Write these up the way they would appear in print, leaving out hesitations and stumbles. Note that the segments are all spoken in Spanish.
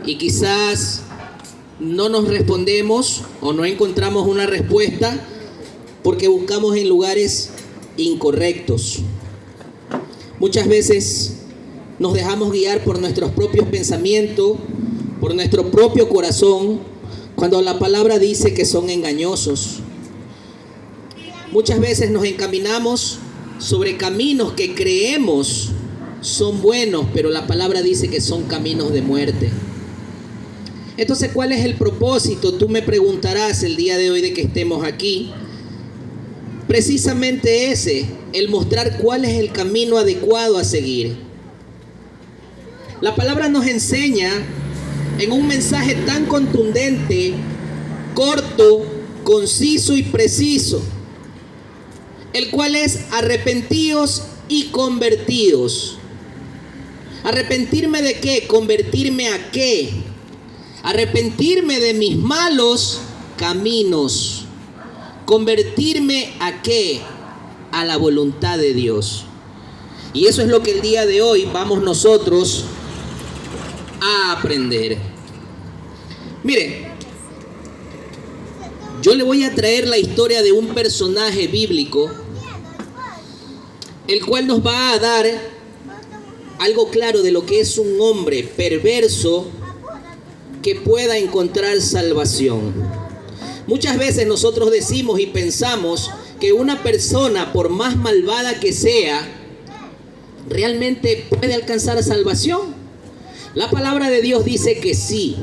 y quizás no nos respondemos o no encontramos una respuesta porque buscamos en lugares incorrectos. Muchas veces nos dejamos guiar por nuestros propios pensamientos, por nuestro propio corazón, cuando la palabra dice que son engañosos. Muchas veces nos encaminamos sobre caminos que creemos son buenos, pero la palabra dice que son caminos de muerte. Entonces, ¿cuál es el propósito? Tú me preguntarás el día de hoy de que estemos aquí. Precisamente ese, el mostrar cuál es el camino adecuado a seguir. La palabra nos enseña en un mensaje tan contundente, corto, conciso y preciso, el cual es arrepentíos y convertíos. ¿Arrepentirme de qué? ¿Convertirme a qué? Arrepentirme de mis malos caminos. ¿Convertirme a qué? A la voluntad de Dios. Y eso es lo que el día de hoy vamos nosotros a aprender. Mire, yo le voy a traer la historia de un personaje bíblico, el cual nos va a dar algo claro de lo que es un hombre perverso que pueda encontrar salvación. Muchas veces nosotros decimos y pensamos que una persona, por más malvada que sea, realmente puede alcanzar salvación. La palabra de Dios dice que sí.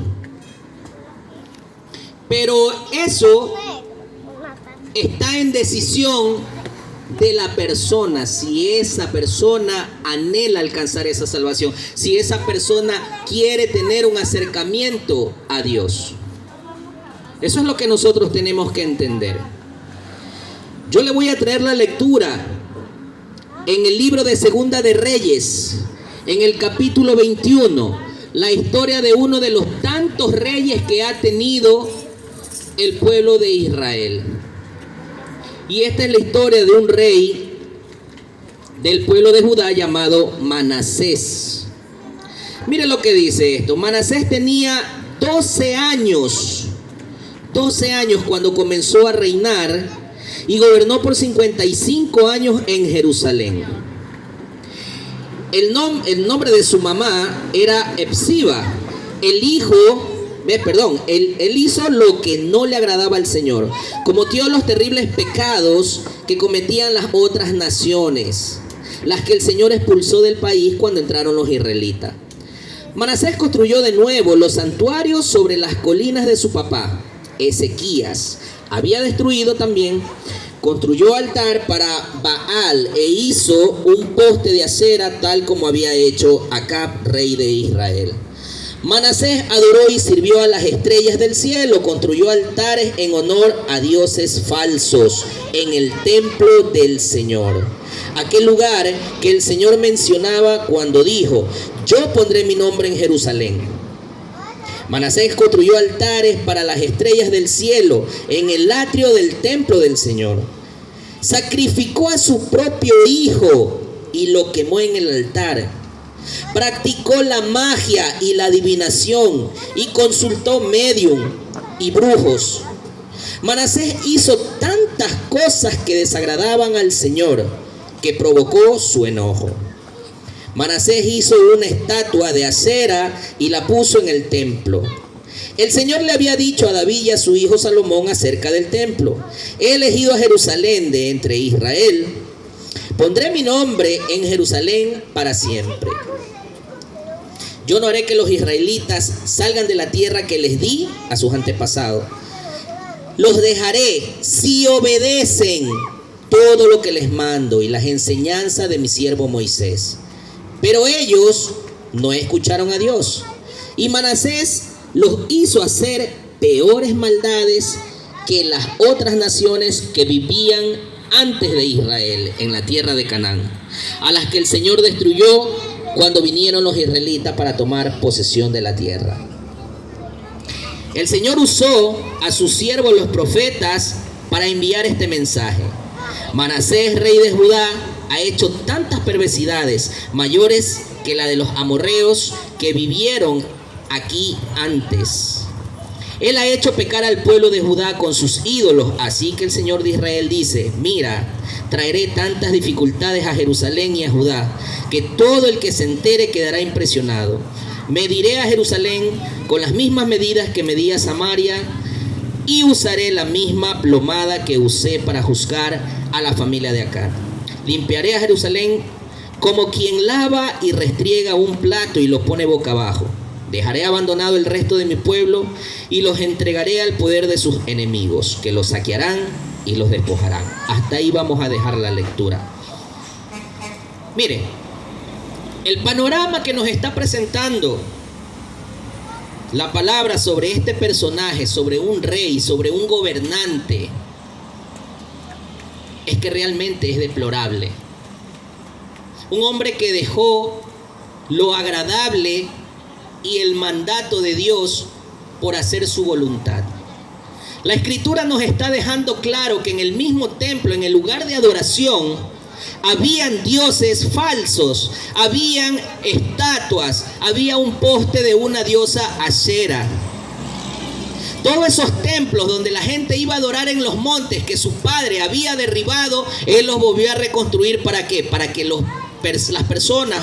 Pero eso está en decisión de la persona, si esa persona anhela alcanzar esa salvación, si esa persona quiere tener un acercamiento a Dios. Eso es lo que nosotros tenemos que entender. Yo le voy a traer la lectura en el libro de Segunda de Reyes, en el capítulo 21, la historia de uno de los tantos reyes que ha tenido el pueblo de Israel. Y esta es la historia de un rey del pueblo de Judá llamado Manasés. Mire lo que dice esto. Manasés tenía 12 años cuando comenzó a reinar y gobernó por 55 años en Jerusalén. El nombre de su mamá era Epsiba. Él hizo lo que no le agradaba al Señor. Cometió los terribles pecados que cometían las otras naciones, las que el Señor expulsó del país cuando entraron los israelitas. Manasés construyó de nuevo los santuarios sobre las colinas de su papá, Ezequías. Había destruido también. Construyó altar para Baal e hizo un poste de acera tal como había hecho Acab, rey de Israel. Manasés adoró y sirvió a las estrellas del cielo, construyó altares en honor a dioses falsos en el templo del Señor, aquel lugar que el Señor mencionaba cuando dijo: yo pondré mi nombre en Jerusalén. Manasés construyó altares para las estrellas del cielo en el atrio del templo del Señor. Sacrificó a su propio hijo y lo quemó en el altar. Practicó la magia y la adivinación y consultó médium y brujos. Manasés hizo tantas cosas que desagradaban al Señor que provocó su enojo. Manasés hizo una estatua de acera y la puso en el templo. El Señor le había dicho a David y a su hijo Salomón acerca del templo: he elegido a Jerusalén de entre Israel. Pondré mi nombre en Jerusalén para siempre. Yo no haré que los israelitas salgan de la tierra que les di a sus antepasados. Los dejaré si obedecen todo lo que les mando y las enseñanzas de mi siervo Moisés. Pero ellos no escucharon a Dios. Y Manasés los hizo hacer peores maldades que las otras naciones que vivían antes de Israel en la tierra de Canaán, a las que el Señor destruyó cuando vinieron los israelitas para tomar posesión de la tierra. El Señor usó a sus siervos los profetas para enviar este mensaje: Manasés, rey de Judá, ha hecho tantas perversidades mayores que la de los amorreos que vivieron aquí antes. Él ha hecho pecar al pueblo de Judá con sus ídolos. Así que el Señor de Israel dice: mira, traeré tantas dificultades a Jerusalén y a Judá, que todo el que se entere quedará impresionado. Mediré a Jerusalén con las mismas medidas que medí a Samaria, y usaré la misma plomada que usé para juzgar a la familia de Acab. Limpiaré a Jerusalén como quien lava y restriega un plato y lo pone boca abajo. Dejaré abandonado el resto de mi pueblo y los entregaré al poder de sus enemigos, que los saquearán y los despojarán. Hasta ahí vamos a dejar la lectura. Mire, el panorama que nos está presentando la palabra sobre este personaje, sobre un rey, sobre un gobernante, es que realmente es deplorable. Un hombre que dejó lo agradable y el mandato de Dios por hacer su voluntad. La Escritura nos está dejando claro que en el mismo templo, en el lugar de adoración, habían dioses falsos, habían estatuas, había un poste de una diosa Asera. Todos esos templos donde la gente iba a adorar en los montes que su padre había derribado, él los volvió a reconstruir. ¿Para qué? Para que las personas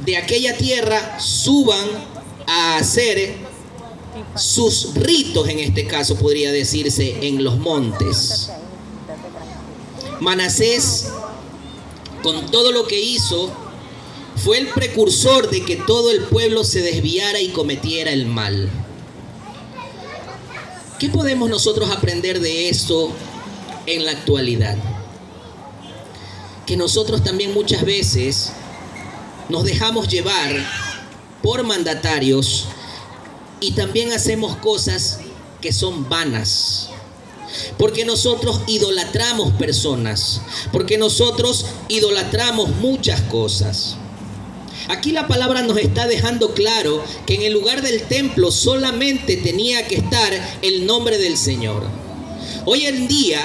de aquella tierra suban a hacer sus ritos, en este caso podría decirse, en los montes. Manasés, con todo lo que hizo, fue el precursor de que todo el pueblo se desviara y cometiera el mal. ¿Qué podemos nosotros aprender de esto en la actualidad? Que nosotros también muchas veces nos dejamos llevar por mandatarios y también hacemos cosas que son vanas, porque nosotros idolatramos personas, porque nosotros idolatramos muchas cosas. Aquí la palabra nos está dejando claro que en el lugar del templo solamente tenía que estar el nombre del Señor. Hoy en día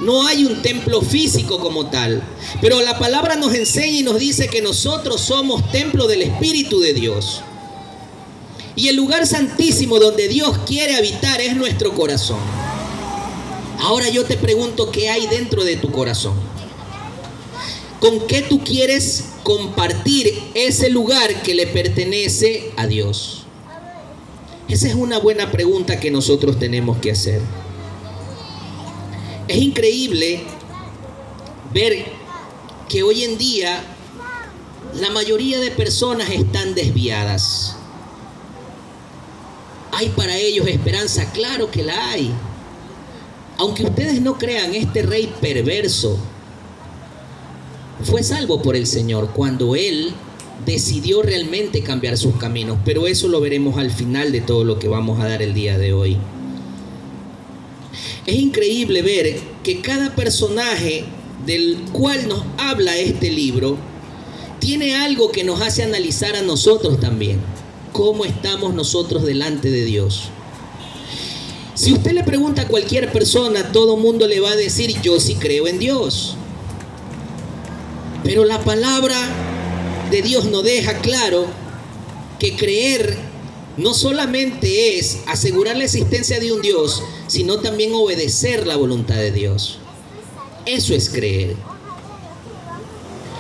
no hay un templo físico como tal, pero la palabra nos enseña y nos dice que nosotros somos templo del Espíritu de Dios. Y el lugar santísimo donde Dios quiere habitar es nuestro corazón. Ahora yo te pregunto, ¿qué hay dentro de tu corazón? ¿Con qué tú quieres compartir ese lugar que le pertenece a Dios? Esa es una buena pregunta que nosotros tenemos que hacer. Es increíble ver que hoy en día la mayoría de personas están desviadas. ¿Hay para ellos esperanza? Claro que la hay. Aunque ustedes no crean, este rey perverso fue salvo por el Señor cuando él decidió realmente cambiar sus caminos. Pero eso lo veremos al final de todo lo que vamos a dar el día de hoy. Es increíble ver que cada personaje del cual nos habla este libro tiene algo que nos hace analizar a nosotros también. ¿Cómo estamos nosotros delante de Dios? Si usted le pregunta a cualquier persona, todo mundo le va a decir: yo sí creo en Dios. Pero la palabra de Dios nos deja claro que creer no solamente es asegurar la existencia de un Dios, sino también obedecer la voluntad de Dios. Eso es creer.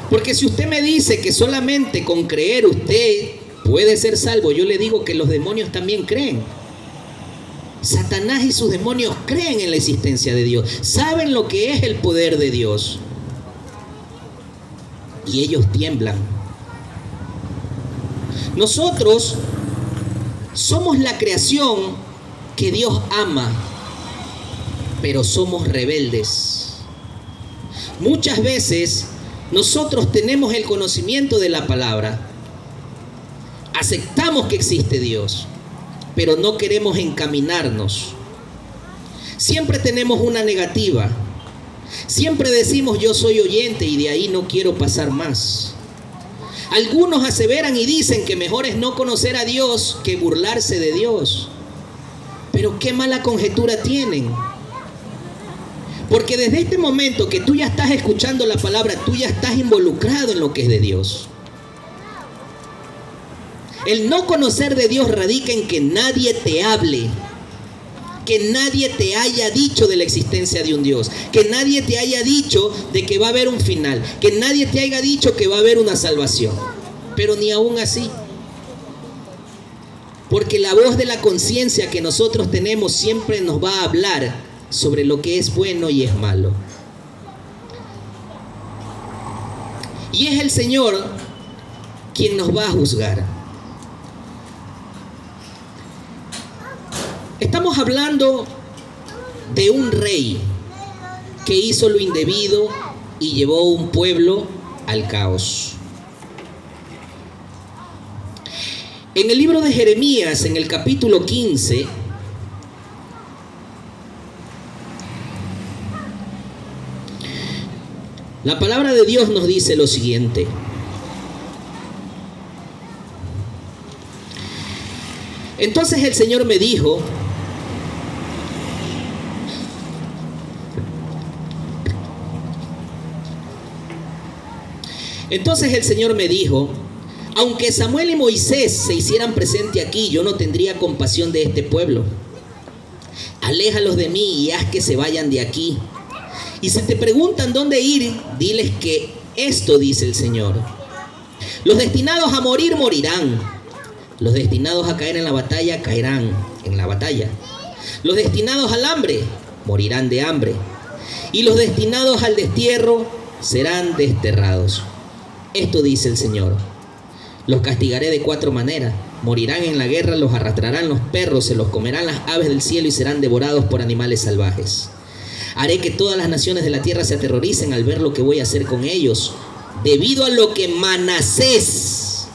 Porque si usted me dice que solamente con creer usted puede ser salvo, yo le digo que los demonios también creen. Satanás y sus demonios creen en la existencia de Dios, saben lo que es el poder de Dios, y ellos tiemblan. Nosotros somos la creación que Dios ama, pero somos rebeldes. Muchas veces nosotros tenemos el conocimiento de la palabra, aceptamos que existe Dios, pero no queremos encaminarnos. Siempre tenemos una negativa. Siempre decimos: yo soy oyente y de ahí no quiero pasar más. Algunos aseveran y dicen que mejor es no conocer a Dios que burlarse de Dios. Pero qué mala conjetura tienen. Porque desde este momento que tú ya estás escuchando la palabra, tú ya estás involucrado en lo que es de Dios. El no conocer de Dios radica en que nadie te hable, que nadie te haya dicho de la existencia de un Dios, que nadie te haya dicho de que va a haber un final, que nadie te haya dicho que va a haber una salvación. Pero ni aún así, porque la voz de la conciencia que nosotros tenemos siempre nos va a hablar sobre lo que es bueno y es malo. Y es el Señor quien nos va a juzgar. Estamos hablando de un rey que hizo lo indebido y llevó un pueblo al caos. En el libro de Jeremías, en el capítulo 15, la palabra de Dios nos dice lo siguiente. Entonces el Señor me dijo: aunque Samuel y Moisés se hicieran presente aquí, yo no tendría compasión de este pueblo. Aléjalos de mí y haz que se vayan de aquí. Y si te preguntan dónde ir, diles que esto dice el Señor: los destinados a morir, morirán. Los destinados a caer en la batalla, caerán en la batalla. Los destinados al hambre, morirán de hambre. Y los destinados al destierro, serán desterrados. Esto dice el Señor: los castigaré de 4 maneras. Morirán en la guerra, los arrastrarán los perros, se los comerán las aves del cielo y serán devorados por animales salvajes. Haré que todas las naciones de la tierra se aterroricen al ver lo que voy a hacer con ellos, debido a lo que Manasés,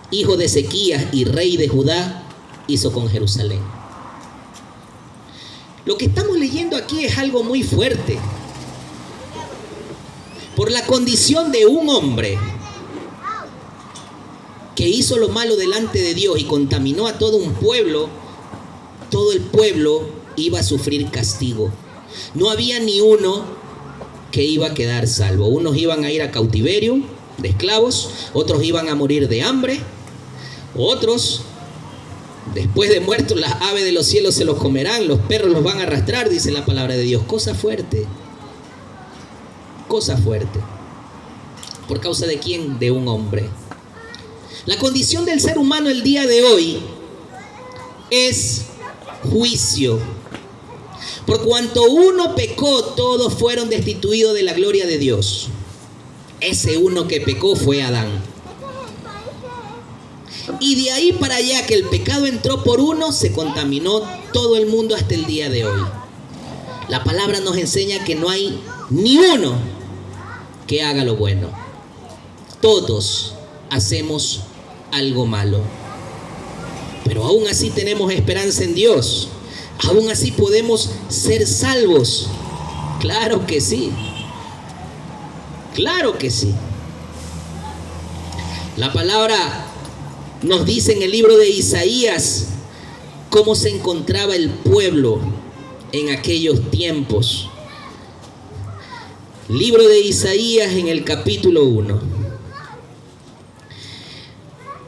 hijo de Ezequías y rey de Judá, hizo con Jerusalén. Lo que estamos leyendo aquí es algo muy fuerte. Por la condición de un hombre que hizo lo malo delante de Dios y contaminó a todo un pueblo, todo el pueblo iba a sufrir castigo. No había ni uno que iba a quedar salvo. Unos iban a ir a cautiverio de esclavos, otros iban a morir de hambre, otros, después de muertos, las aves de los cielos se los comerán, los perros los van a arrastrar, dice la palabra de Dios. Cosa fuerte. Cosa fuerte. ¿Por causa de quién? De un hombre. La condición del ser humano el día de hoy es juicio. Por cuanto uno pecó, todos fueron destituidos de la gloria de Dios. Ese uno que pecó fue Adán. Y de ahí para allá que el pecado entró por uno, se contaminó todo el mundo hasta el día de hoy. La palabra nos enseña que no hay ni uno que haga lo bueno. Todos hacemos algo malo. Pero aún así tenemos esperanza en Dios. Aún así podemos ser salvos. Claro que sí. Claro que sí. La palabra nos dice en el libro de Isaías cómo se encontraba el pueblo en aquellos tiempos. Libro de Isaías en el capítulo 1.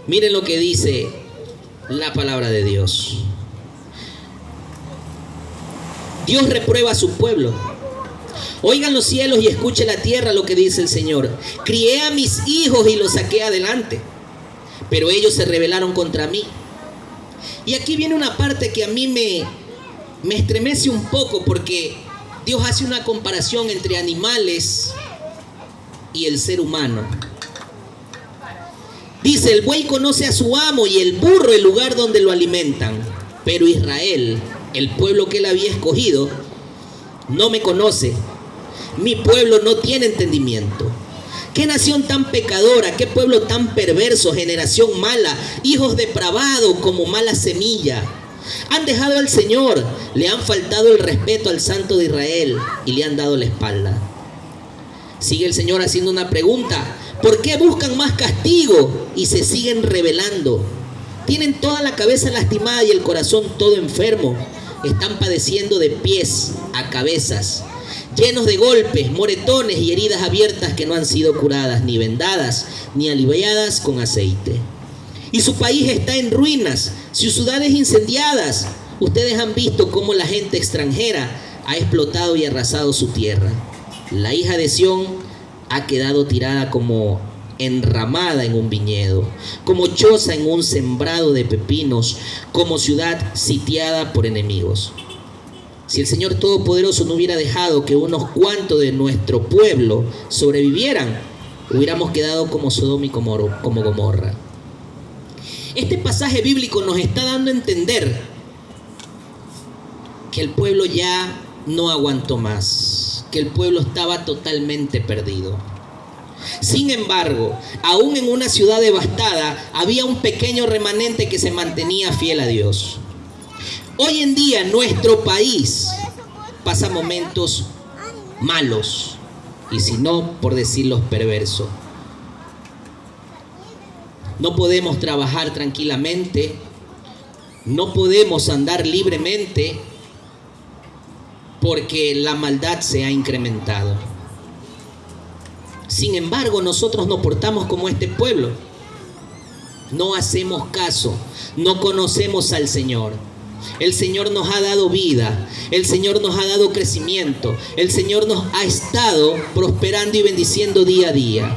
Miren lo que dice la palabra de Dios. Dios reprueba a su pueblo. Oigan los cielos y escuche la tierra lo que dice el Señor. Crié a mis hijos y los saqué adelante, pero ellos se rebelaron contra mí. Y aquí viene una parte que a mí me estremece un poco, porque Dios hace una comparación entre animales y el ser humano. Dice: el buey conoce a su amo y el burro el lugar donde lo alimentan. Pero Israel, el pueblo que él había escogido, no me conoce. Mi pueblo no tiene entendimiento. Qué nación tan pecadora, qué pueblo tan perverso, generación mala, hijos depravados como mala semilla. Han dejado al Señor, le han faltado el respeto al Santo de Israel y le han dado la espalda. Sigue el Señor haciendo una pregunta: ¿por qué buscan más castigo y se siguen rebelando? Tienen toda la cabeza lastimada y el corazón todo enfermo. Están padeciendo de pies a cabezas, llenos de golpes, moretones y heridas abiertas que no han sido curadas, ni vendadas, ni aliviadas con aceite. y su país está en ruinas, sus ciudades incendiadas. Ustedes han visto cómo la gente extranjera ha explotado y arrasado su tierra. La hija de Sión ha quedado tirada como enramada en un viñedo, como choza en un sembrado de pepinos, como ciudad sitiada por enemigos. Si el Señor Todopoderoso no hubiera dejado que unos cuantos de nuestro pueblo sobrevivieran, hubiéramos quedado como Sodoma y como Gomorra. Este pasaje bíblico nos está dando a entender que el pueblo ya no aguantó más, que el pueblo estaba totalmente perdido. Sin embargo, aún en una ciudad devastada, había un pequeño remanente que se mantenía fiel a Dios. Hoy en día nuestro país pasa momentos malos, y si no, por decirlo perverso. No podemos trabajar tranquilamente, no podemos andar libremente, porque la maldad se ha incrementado. Sin embargo, nosotros nos portamos como este pueblo. No hacemos caso, no conocemos al Señor. El Señor nos ha dado vida, el Señor nos ha dado crecimiento, el Señor nos ha estado prosperando y bendiciendo día a día.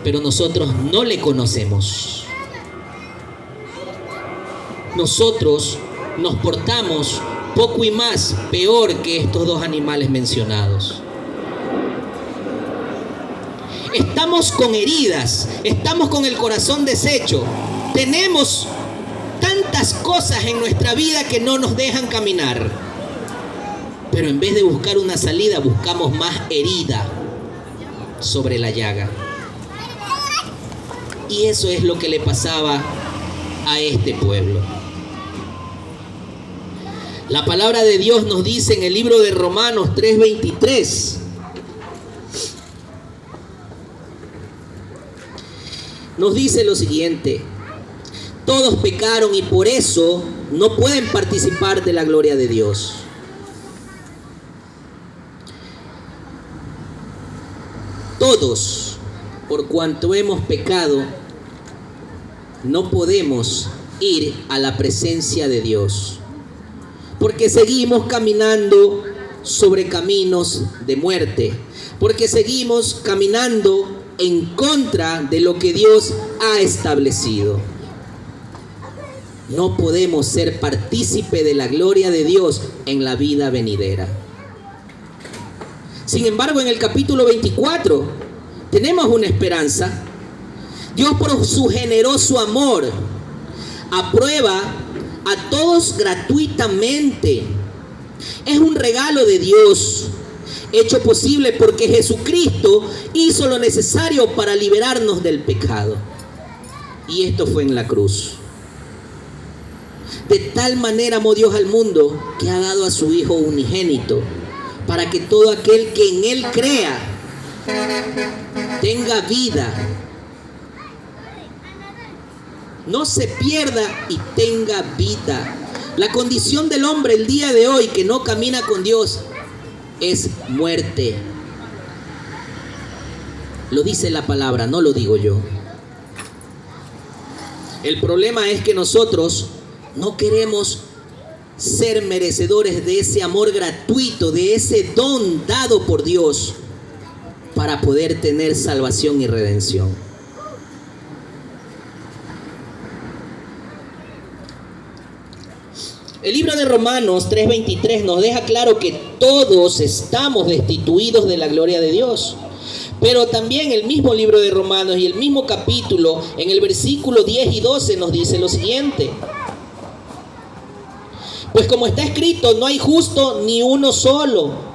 Pero nosotros no le conocemos. Nosotros nos portamos poco y más peor que estos dos animales mencionados. Estamos con heridas, estamos con el corazón deshecho, tenemos tantas cosas en nuestra vida que no nos dejan caminar, pero en vez de buscar una salida, buscamos más herida sobre la llaga. Y eso es lo que le pasaba a este pueblo. La palabra de Dios nos dice en el libro de Romanos 3:23, nos dice lo siguiente: todos pecaron y por eso no pueden participar de la gloria de Dios. Todos, por cuanto hemos pecado, no podemos ir a la presencia de Dios, porque seguimos caminando sobre caminos de muerte, porque seguimos caminando en contra de lo que Dios ha establecido. No podemos ser partícipe de la gloria de Dios en la vida venidera. Sin embargo, en el capítulo 24 tenemos una esperanza. Dios, por su generoso amor, aprueba a todos gratuitamente. Es un regalo de Dios, hecho posible porque Jesucristo hizo lo necesario para liberarnos del pecado. Y esto fue en la cruz. De tal manera amó Dios al mundo que ha dado a su Hijo unigénito, para que todo aquel que en Él crea tenga vida, no se pierda y tenga vida. La condición del hombre el día de hoy que no camina con Dios es muerte. Lo dice la palabra, no lo digo yo. El problema es que nosotros no queremos ser merecedores de ese amor gratuito, de ese don dado por Dios para poder tener salvación y redención. El libro de Romanos 3:23 nos deja claro que todos estamos destituidos de la gloria de Dios. Pero también el mismo libro de Romanos y el mismo capítulo, en el versículo 10 y 12 nos dice lo siguiente: pues como está escrito, no hay justo ni uno solo.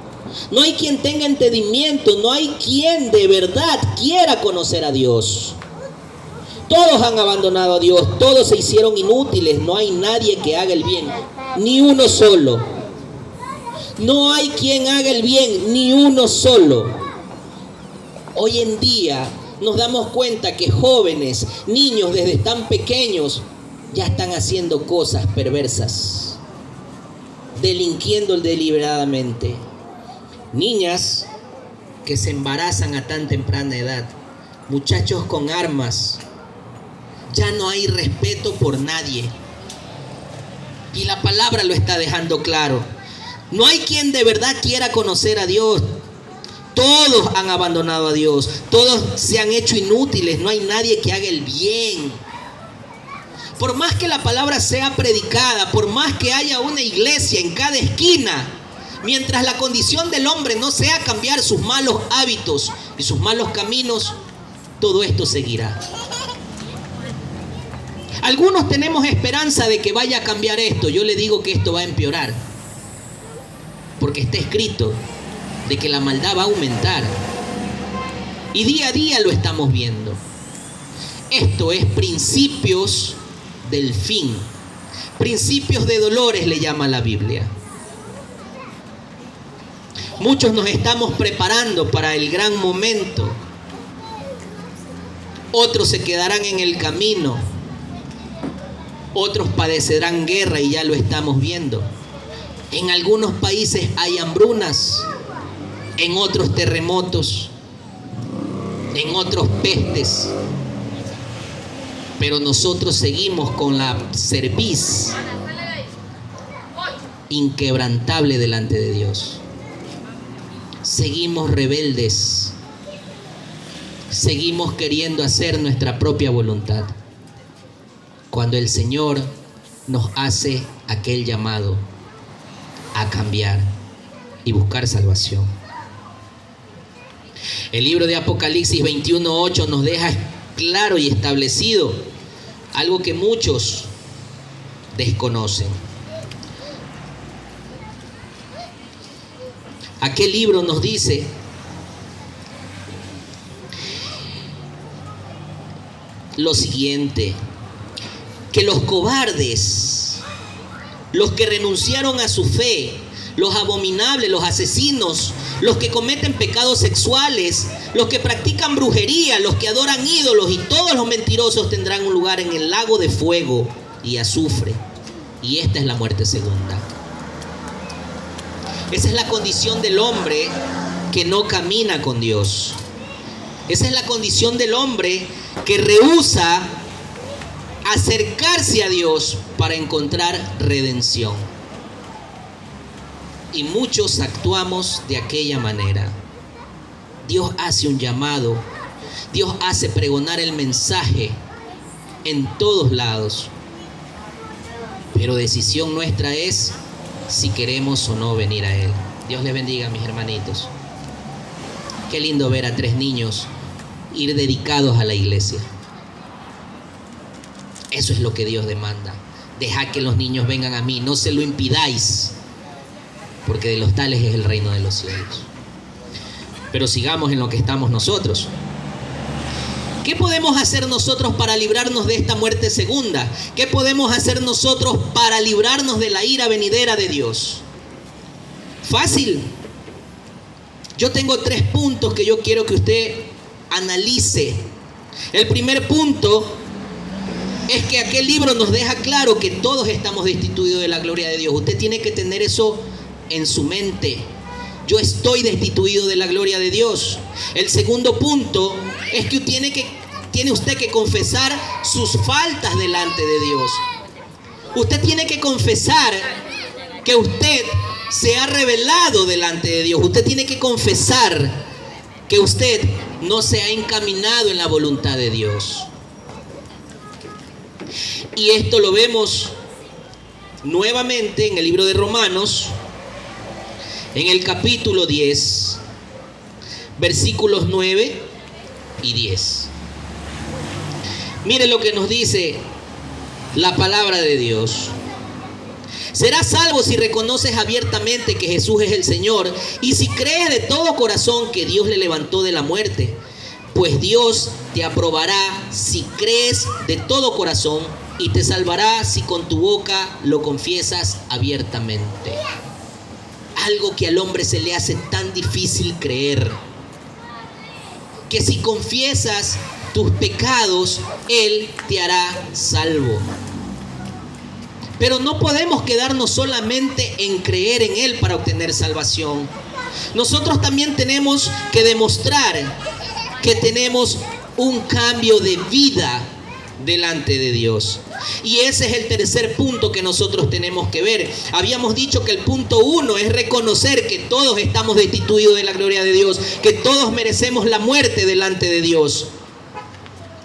No hay quien tenga entendimiento, no hay quien de verdad quiera conocer a Dios. Todos han abandonado a Dios, todos se hicieron inútiles, no hay nadie que haga el bien, ni uno solo. No hay quien haga el bien, ni uno solo. Hoy en día nos damos cuenta que jóvenes, niños desde tan pequeños, ya están haciendo cosas perversas, delinquiendo deliberadamente. Niñas que se embarazan a tan temprana edad, muchachos con armas, Ya no hay respeto por nadie. Y la palabra lo está dejando claro. No hay quien de verdad quiera conocer a Dios. Todos han abandonado a Dios. Todos se han hecho inútiles. No hay nadie que haga el bien. Por más que la palabra sea predicada, por más que haya una iglesia en cada esquina, mientras la condición del hombre no sea cambiar sus malos hábitos y sus malos caminos, todo esto seguirá. Algunos tenemos esperanza de que vaya a cambiar esto. Yo le digo que esto va a empeorar. Porque está escrito de que la maldad va a aumentar. Y día a día lo estamos viendo. Esto es principios del fin. Principios de dolores le llama la Biblia. Muchos nos estamos preparando para el gran momento. Otros se quedarán en el camino. Otros padecerán guerra y ya lo estamos viendo. En algunos países hay hambrunas, en otros terremotos, en otros pestes. Pero nosotros seguimos con la cerviz inquebrantable delante de Dios. Seguimos rebeldes. Seguimos queriendo hacer nuestra propia voluntad. Cuando el Señor nos hace aquel llamado a cambiar y buscar salvación. El libro de Apocalipsis 21:8 nos deja claro y establecido algo que muchos desconocen. Aquel libro nos dice lo siguiente: que los cobardes, los que renunciaron a su fe, los abominables, los asesinos, los que cometen pecados sexuales, los que practican brujería, los que adoran ídolos y todos los mentirosos tendrán un lugar en el lago de fuego y azufre. Y esta es la muerte segunda. Esa es la condición del hombre que no camina con Dios. Esa es la condición del hombre que rehúsa acercarse a Dios para encontrar redención. Y muchos actuamos de aquella manera. Dios hace un llamado. Dios hace pregonar el mensaje en todos lados. Pero decisión nuestra es si queremos o no venir a Él. Dios les bendiga, mis hermanitos. Qué lindo ver a 3 niños ir dedicados a la iglesia. Eso es lo que Dios demanda. Dejad que los niños vengan a mí, no se lo impidáis, porque de los tales es el reino de los cielos. Pero sigamos en lo que estamos nosotros. ¿Qué podemos hacer nosotros para librarnos de esta muerte segunda? ¿Qué podemos hacer nosotros para librarnos de la ira venidera de Dios? Fácil. Yo tengo 3 puntos que yo quiero que usted analice. El primer punto es que aquel libro nos deja claro que todos estamos destituidos de la gloria de Dios. Usted tiene que tener eso en su mente. Yo estoy destituido de la gloria de Dios. El segundo punto es que tiene usted que confesar sus faltas delante de Dios. Usted tiene que confesar que usted se ha rebelado delante de Dios. Usted tiene que confesar que usted no se ha encaminado en la voluntad de Dios. Y esto lo vemos nuevamente en el libro de Romanos, en el capítulo 10, versículos 9 y 10. Mire lo que nos dice la palabra de Dios. Serás salvo si reconoces abiertamente que Jesús es el Señor y si crees de todo corazón que Dios le levantó de la muerte. Pues Dios te aprobará si crees de todo corazón y te salvará si con tu boca lo confiesas abiertamente. Algo que al hombre se le hace tan difícil creer, que si confiesas tus pecados, Él te hará salvo. Pero no podemos quedarnos solamente en creer en Él para obtener salvación. Nosotros también tenemos que demostrar que tenemos un cambio de vida delante de Dios. Y ese es el tercer punto que nosotros tenemos que ver. Habíamos dicho que el punto 1 es reconocer que todos estamos destituidos de la gloria de Dios, que todos merecemos la muerte delante de Dios.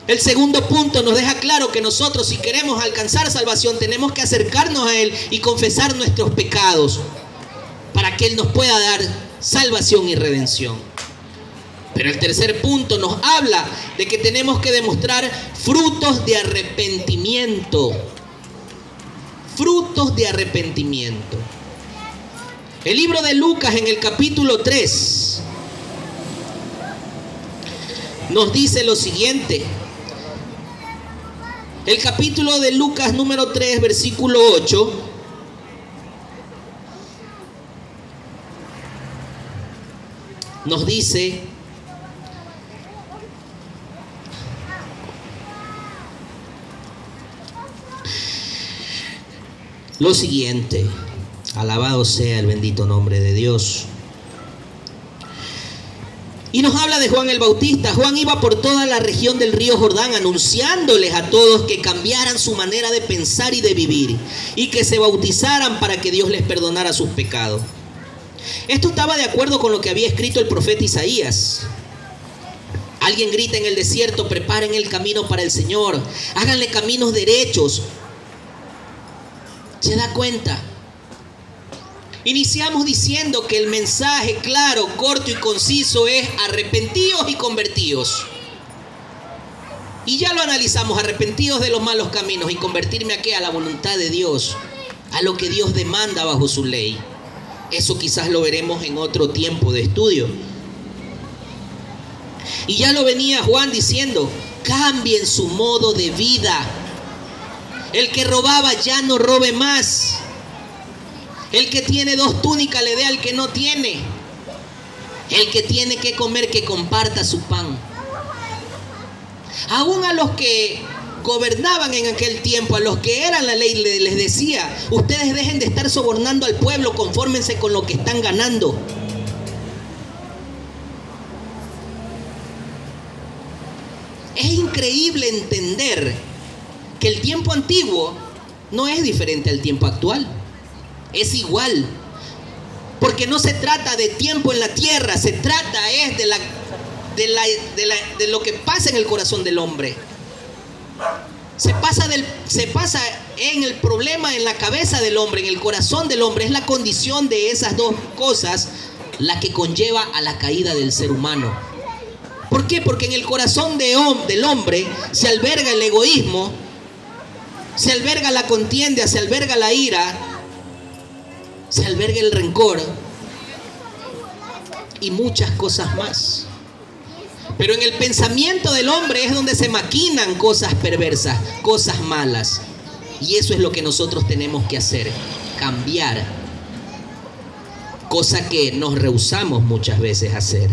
El segundo punto nos deja claro que nosotros, si queremos alcanzar salvación, tenemos que acercarnos a Él y confesar nuestros pecados para que Él nos pueda dar salvación y redención. Pero el tercer punto nos habla de que tenemos que demostrar frutos de arrepentimiento. Frutos de arrepentimiento. El libro de Lucas en el capítulo 3 nos dice lo siguiente. El capítulo de Lucas número 3, versículo 8. Nos dice: lo siguiente. Alabado sea el bendito nombre de Dios. Y nos habla de Juan el Bautista. Juan iba por toda la región del río Jordán anunciándoles a todos que cambiaran su manera de pensar y de vivir, y que se bautizaran para que Dios les perdonara sus pecados. Esto estaba de acuerdo con lo que había escrito el profeta Isaías. Alguien grita en el desierto: preparen el camino para el Señor, háganle caminos derechos. ¿Se da cuenta? Iniciamos diciendo que el mensaje claro, corto y conciso es: arrepentidos y convertidos. Y ya lo analizamos: arrepentidos de los malos caminos y convertirme a ¿qué? A la voluntad de Dios, a lo que Dios demanda bajo su ley. Eso quizás lo veremos en otro tiempo de estudio. Y ya lo venía Juan diciendo: cambien su modo de vida. El que robaba ya no robe más. El que tiene 2 túnicas le dé al que no tiene. El que tiene que comer, que comparta su pan. Aún a los que gobernaban en aquel tiempo, a los que eran la ley, les decía: ustedes dejen de estar sobornando al pueblo, confórmense con lo que están ganando. Es increíble entender que el tiempo antiguo no es diferente al tiempo actual. Es igual. Porque no se trata de tiempo en la tierra, se trata de lo que pasa en el corazón del hombre. Se pasa en el problema en la cabeza del hombre, en el corazón del hombre. Es la condición de esas dos cosas la que conlleva a la caída del ser humano. ¿Por qué? Porque en el corazón del hombre se alberga el egoísmo, se alberga la contienda, se alberga la ira, se alberga el rencor y muchas cosas más. Pero en el pensamiento del hombre es donde se maquinan cosas perversas, cosas malas. Y eso es lo que nosotros tenemos que hacer: cambiar. Cosa que nos rehusamos muchas veces a hacer.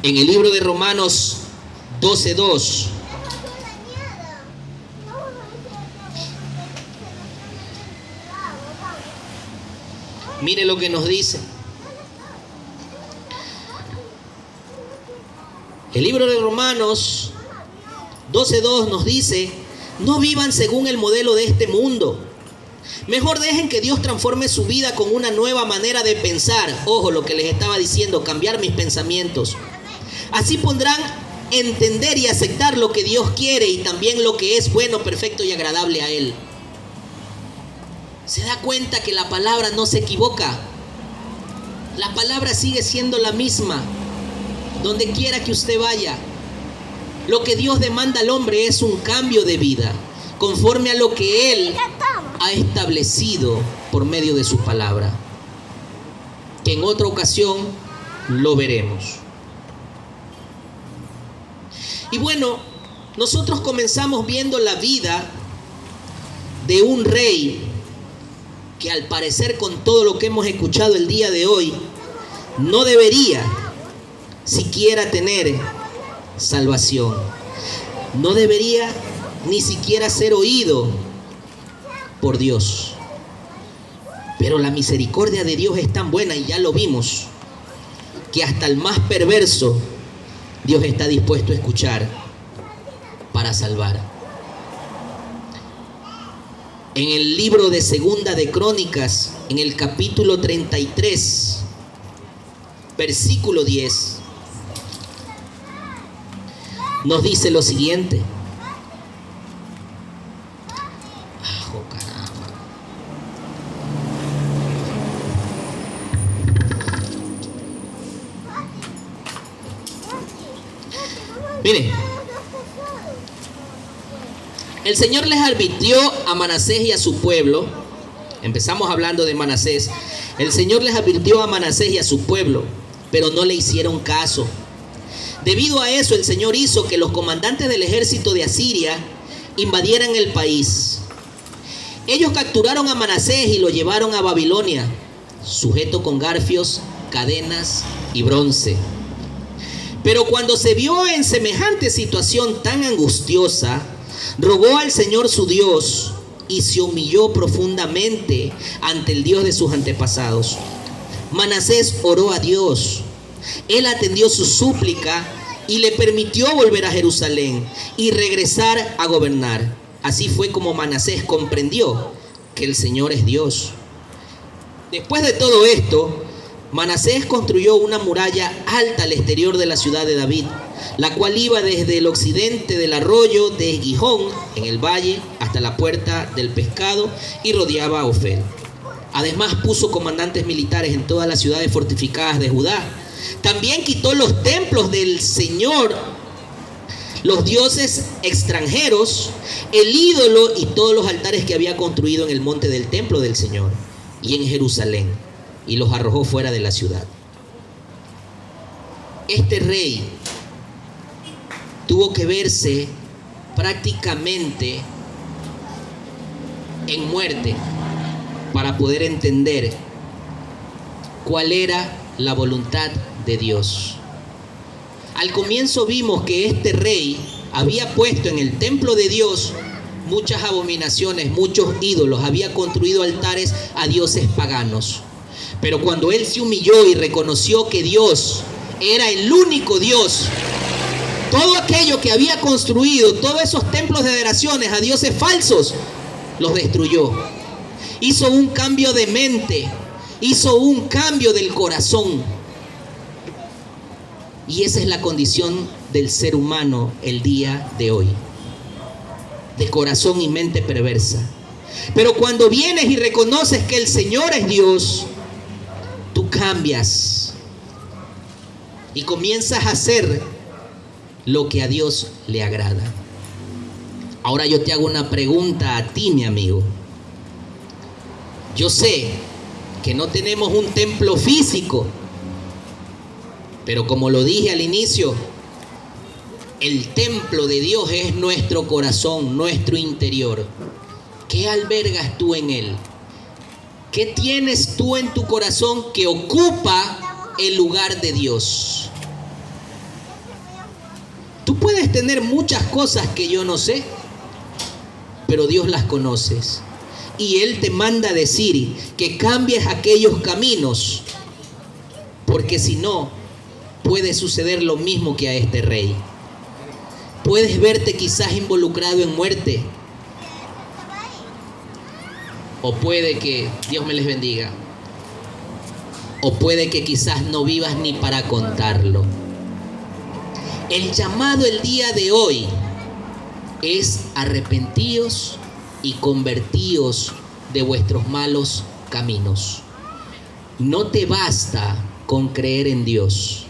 En el libro de Romanos 12:2 mire lo que nos dice. El libro de Romanos 12:2 nos dice: no vivan según el modelo de este mundo. Mejor dejen que Dios transforme su vida con una nueva manera de pensar. Ojo, lo que les estaba diciendo: cambiar mis pensamientos. Así podrán entender y aceptar lo que Dios quiere y también lo que es bueno, perfecto y agradable a Él. ¿Se da cuenta que la palabra no se equivoca? La palabra sigue siendo la misma, donde quiera que usted vaya. Lo que Dios demanda al hombre es un cambio de vida, conforme a lo que Él ha establecido por medio de su palabra, que en otra ocasión lo veremos. Y bueno, nosotros comenzamos viendo la vida de un rey que, al parecer, con todo lo que hemos escuchado el día de hoy, no debería siquiera tener salvación. No debería ni siquiera ser oído por Dios. Pero la misericordia de Dios es tan buena, y ya lo vimos, que hasta el más perverso Dios está dispuesto a escuchar para salvar. En el libro de Segunda de Crónicas, en el capítulo 33, versículo 10, nos dice lo siguiente. Miren, el Señor les advirtió a Manasés y a su pueblo. Empezamos hablando de Manasés. El Señor les advirtió a Manasés y a su pueblo, pero no le hicieron caso. Debido a eso, el Señor hizo que los comandantes del ejército de Asiria invadieran el país. Ellos capturaron a Manasés y lo llevaron a Babilonia, sujeto con garfios, cadenas y bronce. Pero cuando se vio en semejante situación tan angustiosa, rogó al Señor su Dios y se humilló profundamente ante el Dios de sus antepasados. Manasés oró a Dios. Él atendió su súplica y le permitió volver a Jerusalén y regresar a gobernar. Así fue como Manasés comprendió que el Señor es Dios. Después de todo esto, Manasés construyó una muralla alta al exterior de la ciudad de David, la cual iba desde el occidente del arroyo de Gijón, en el valle, hasta la puerta del pescado, y rodeaba a Ofel. Además puso comandantes militares en todas las ciudades fortificadas de Judá. También quitó los templos del Señor, los dioses extranjeros, el ídolo y todos los altares que había construido en el monte del templo del Señor y en Jerusalén, y los arrojó fuera de la ciudad. Este rey tuvo que verse prácticamente en muerte para poder entender cuál era la voluntad de Dios. Al comienzo vimos que este rey había puesto en el templo de Dios muchas abominaciones, muchos ídolos, había construido altares a dioses paganos. Pero cuando él se humilló y reconoció que Dios era el único Dios, todo aquello que había construido, todos esos templos de adoraciones a dioses falsos, los destruyó. Hizo un cambio de mente, hizo un cambio del corazón. Y esa es la condición del ser humano el día de hoy, de corazón y mente perversa. Pero cuando vienes y reconoces que el Señor es Dios, tú cambias y comienzas a hacer lo que a Dios le agrada. Ahora yo te hago una pregunta a ti, mi amigo. Yo sé que no tenemos un templo físico, pero como lo dije al inicio, el templo de Dios es nuestro corazón, nuestro interior. ¿Qué albergas tú en él? ¿Qué tienes tú en tu corazón que ocupa el lugar de Dios? Tú puedes tener muchas cosas que yo no sé, pero Dios las conoce. Y Él te manda a decir que cambies aquellos caminos, porque si no, puede suceder lo mismo que a este rey. Puedes verte quizás involucrado en muerte, o puede que, Dios me les bendiga, o puede que quizás no vivas ni para contarlo. El llamado el día de hoy es arrepentíos y convertíos de vuestros malos caminos. No te basta con creer en Dios.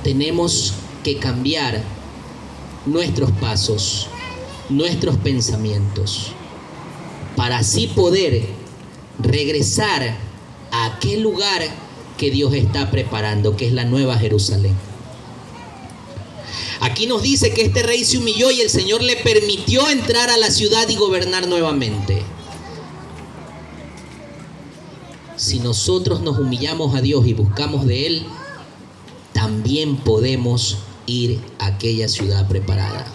Tenemos que cambiar nuestros pasos, nuestros pensamientos, para así poder regresar a aquel lugar que Dios está preparando, que es la Nueva Jerusalén. Aquí nos dice que este rey se humilló y el Señor le permitió entrar a la ciudad y gobernar nuevamente. Si nosotros nos humillamos a Dios y buscamos de Él, también podemos ir a aquella ciudad preparada.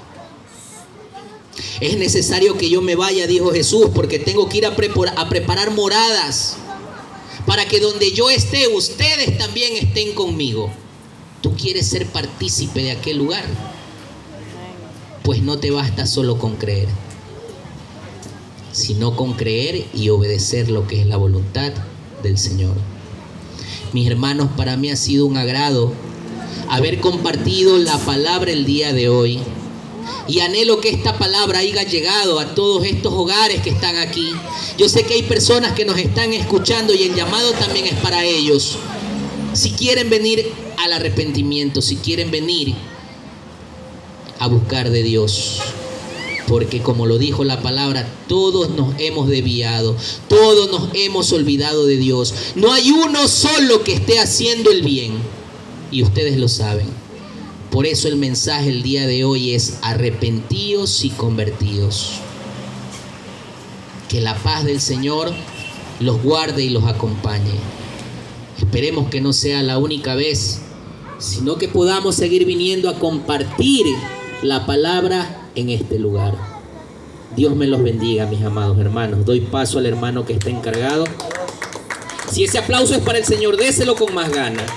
Es necesario que yo me vaya, dijo Jesús, porque tengo que ir a preparar moradas para que donde yo esté, ustedes también estén conmigo. ¿Tú quieres ser partícipe de aquel lugar? Pues no te basta solo con creer, sino con creer y obedecer lo que es la voluntad del Señor. Mis hermanos, para mí ha sido un agrado haber compartido la palabra el día de hoy. Y anhelo que esta palabra haya llegado a todos estos hogares que están aquí. Yo sé que hay personas que nos están escuchando y el llamado también es para ellos. Si quieren venir al arrepentimiento, si quieren venir a buscar de Dios. Porque como lo dijo la palabra, todos nos hemos desviado, todos nos hemos olvidado de Dios. No hay uno solo que esté haciendo el bien. Y ustedes lo saben. Por eso el mensaje el día de hoy es arrepentíos y convertidos. Que la paz del Señor los guarde y los acompañe. Esperemos que no sea la única vez, sino que podamos seguir viniendo a compartir la palabra en este lugar. Dios me los bendiga, mis amados hermanos. Doy paso al hermano que está encargado. Si ese aplauso es para el Señor, déselo con más ganas.